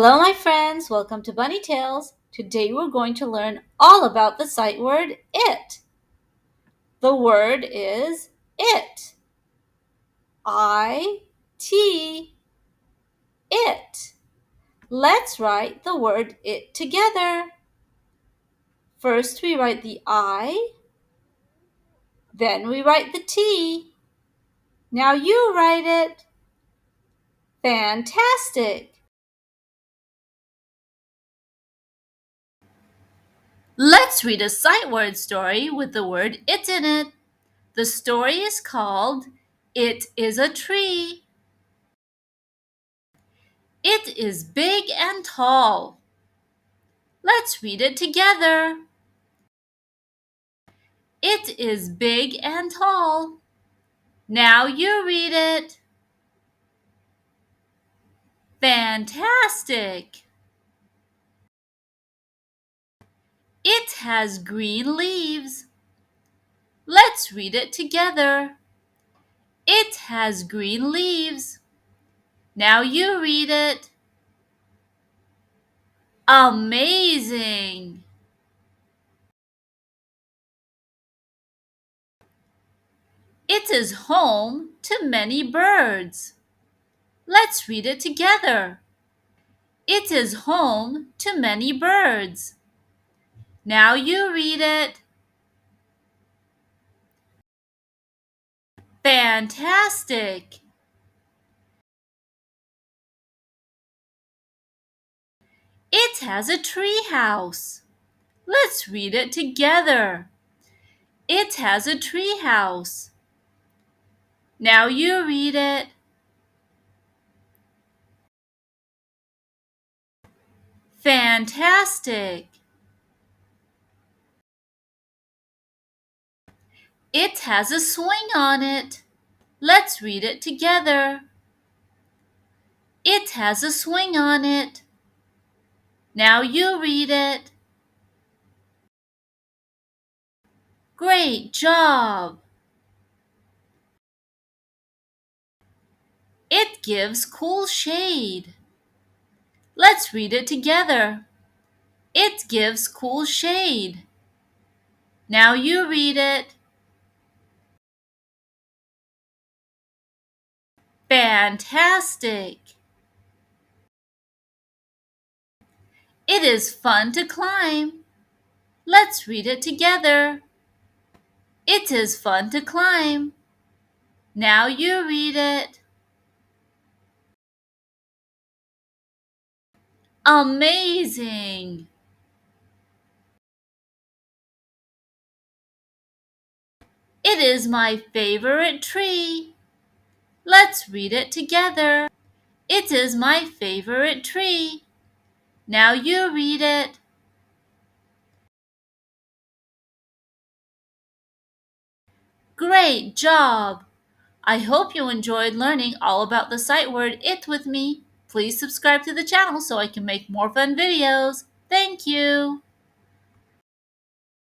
Hello, my friends. Welcome to Bunny Tales. Today we're going to learn all about the sight word it. The word is it. I-T, it. Let's write the word it together. First we write the I, then we write the T. Now you write it. Fantastic! Let's read a sight word story with the word it in it. The story is called It is a Tree. It is big and tall. Let's read it together. It is big and tall. Now you read it. Fantastic! It has green leaves. Let's read it together. It has green leaves. Now you read it. Amazing! It is home to many birds. Let's read it together. It is home to many birds. Now you read it. Fantastic! It has a tree house. Let's read it together. It has a tree house. Now you read it. Fantastic! It has a swing on it. Let's read it together. It has a swing on it. Now you read it. Great job! It gives cool shade. Let's read it together. It gives cool shade. Now you read it. Fantastic! It is fun to climb. Let's read it together. It is fun to climb. Now you read it. Amazing! It is my favorite tree. Let's read it together. It is my favorite tree. Now you read it. Great job! I hope you enjoyed learning all about the sight word it with me. Please subscribe to the channel so I can make more fun videos. Thank you!